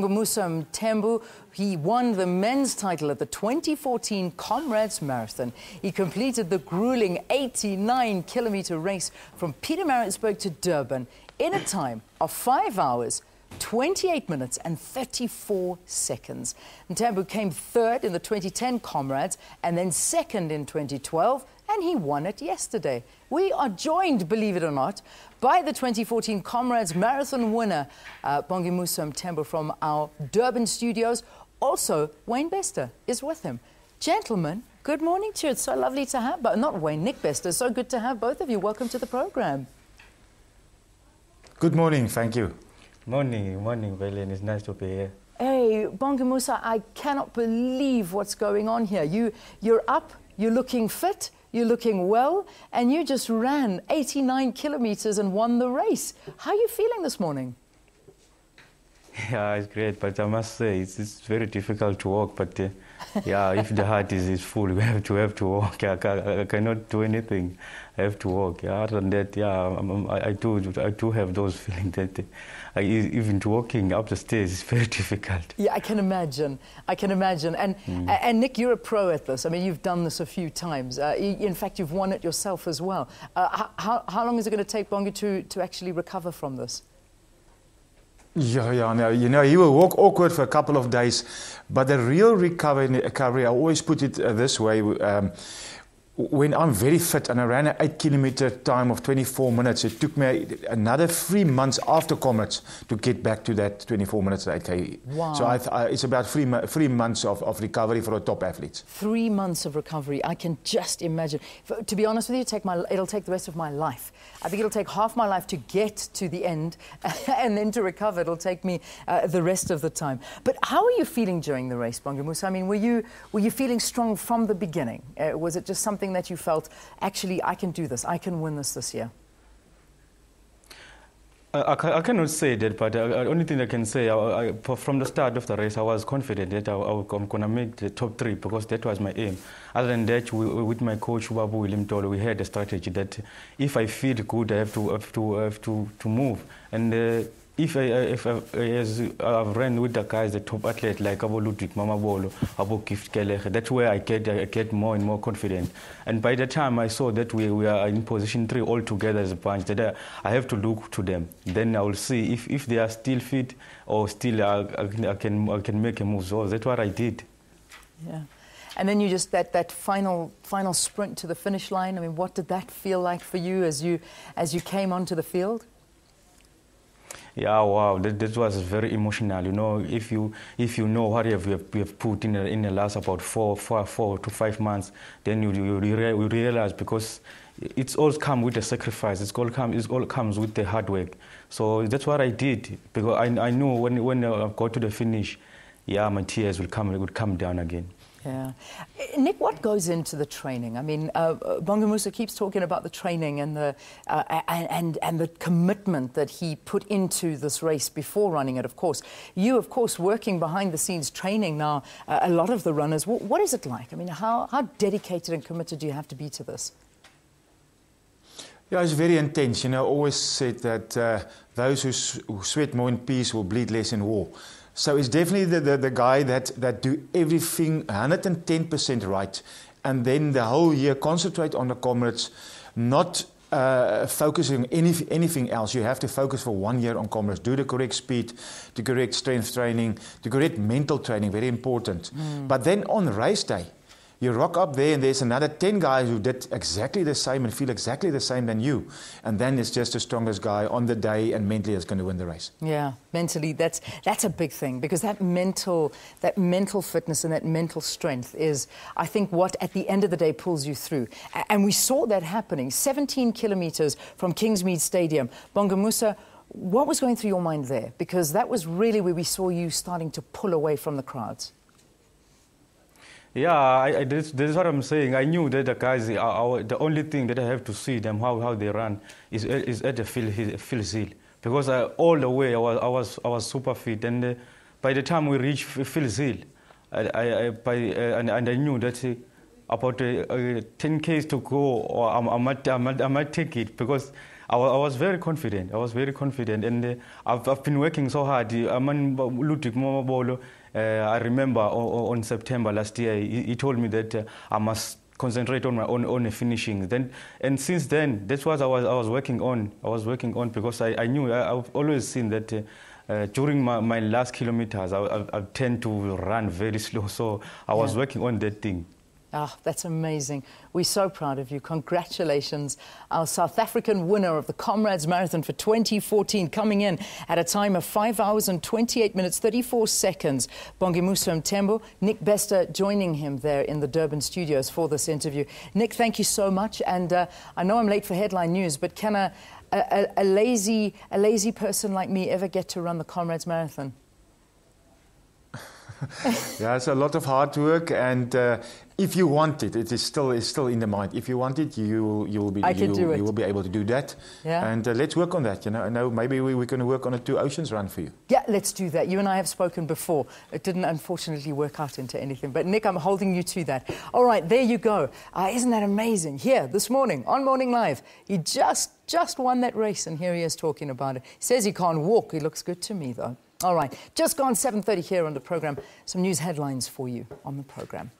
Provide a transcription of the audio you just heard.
Bongumusa Mthembu, he won the men's title at the 2014 Comrades Marathon. He completed the gruelling 89-kilometre race from Pietermaritzburg to Durban in a time of 5 hours, 28 minutes and 34 seconds. Mthembu came third in the 2010 Comrades and then second in 2012, and he won it yesterday. We are joined, believe it or not, by the 2014 Comrades Marathon winner, Bongumusa Mthembu, from our Durban studios. Also, Wayne Bester is with him. Gentlemen, good morning to you. It's so lovely to have, not Wayne, Nick Bester. So good to have both of you. Welcome to the program. Good morning, thank you. Morning, Valen. It's nice to be here. Hey, Bongumusa, I cannot believe what's going on here. You're up, you're looking fit, you're looking well, and you just ran 89 kilometers and won the race. How are you feeling this morning? Yeah, it's great, but I must say it's very difficult to walk. But yeah, if the heart is full, we have to walk. I cannot do anything. I have to walk. Yeah, other than that, yeah, I do have those feelings that even walking up the stairs is very difficult. Yeah, I can imagine. I can imagine. And Nick, you're a pro at this. I mean, you've done this a few times. In fact, you've won it yourself as well. How long is it going to take Bongu to actually recover from this? Yeah, no, you know, he will walk awkward for a couple of days, but the real recovery, I always put it this way, when I'm very fit and I ran an 8-kilometre time of 24 minutes, it took me another 3 months after Comrades to get back to that 24 minutes at 8K. Wow. So it's about three months of recovery for a top athlete. 3 months of recovery, I can just imagine. To be honest with you, it'll take the rest of my life. I think it'll take half my life to get to the end, and then to recover, it'll take me the rest of the time. But how are you feeling during the race, Bongumusa? I mean, were you feeling strong from the beginning? Was it just something that you felt, actually, I can do this, I can win this year? I cannot say that, but the only thing I can say, from the start of the race, I was confident that I'm going to make the top 3 because that was my aim. Other than that, with my coach, William Tolo, we had a strategy that if I feel good, I have to move. And if I've ran with the guys, the top athletes like Abo Ludwig, Mama Bolo, Abo Gift Kelech, that's where I get more and more confident. And by the time I saw that we are in position 3 all together as a bunch, that I have to look to them. Then I will see if they are still fit or still I can make a move. So that's what I did. Yeah. And then you just that final sprint to the finish line. I mean, what did that feel like for you as you came onto the field? Yeah, wow, that was very emotional. You know, if you know what we have put in the last about 4 to 5 months, then you realize, because it's all come with the sacrifice. It all comes with the hard work. So that's what I did, because I knew when I got to the finish, yeah, my tears would come down again. Yeah. Nick, what goes into the training? I mean, Bongumusa keeps talking about the training and the commitment that he put into this race before running it, of course. You, of course, working behind the scenes, training now a lot of the runners. What is it like? I mean, how dedicated and committed do you have to be to this? Yeah, it's very intense. You know, I always said that those who sweat more in peace will bleed less in war. So it's definitely the guy that do everything 110% right, and then the whole year concentrate on the Comrades, not focusing on anything else. You have to focus for 1 year on Comrades. Do the correct speed, the correct strength training, the correct mental training, very important. But then on race day, you rock up there and there's another 10 guys who did exactly the same and feel exactly the same than you. And then it's just the strongest guy on the day and mentally is going to win the race. Yeah, mentally, that's a big thing, because that mental fitness and that mental strength is, I think, what at the end of the day pulls you through. And we saw that happening, 17 kilometres from Kingsmead Stadium. Bongumusa, what was going through your mind there? Because that was really where we saw you starting to pull away from the crowds. Yeah, this is what I'm saying. I knew that the guys, the only thing that I have to see them how they run is at the field hill, because all the way I was super fit, and by the time we reached field hill, and I knew that about 10 Ks to go, or I might take it, because I was very confident. I was very confident, and I've been working so hard. I remember on September last year, he told me that I must concentrate on my own finishing. And since then, that's what I was working on. I was working on because I knew I've always seen that. During my last kilometers, I tend to run very slow, so I was working on that thing. Ah, that's amazing. We're so proud of you. Congratulations. Our South African winner of the Comrades Marathon for 2014, coming in at a time of 5 hours and 28 minutes, 34 seconds. Bongumusa Mthembu, Nick Bester joining him there in the Durban studios for this interview. Nick, thank you so much. And I know I'm late for headline news, but can a lazy person like me ever get to run the Comrades Marathon? Yeah, it's a lot of hard work, and if you want it, it's still in the mind. If you want it, you will be able to do that. Yeah. And let's work on that. I know maybe we're going to work on a 2 Oceans run for you. Yeah, let's do that. You and I have spoken before. It didn't unfortunately work out into anything. But Nick, I'm holding you to that. All right, there you go. Isn't that amazing? Here this morning on Morning Live, he just won that race, and here he is talking about it. He says he can't walk. He looks good to me though. All right, just gone 7:30 here on the program. Some news headlines for you on the program.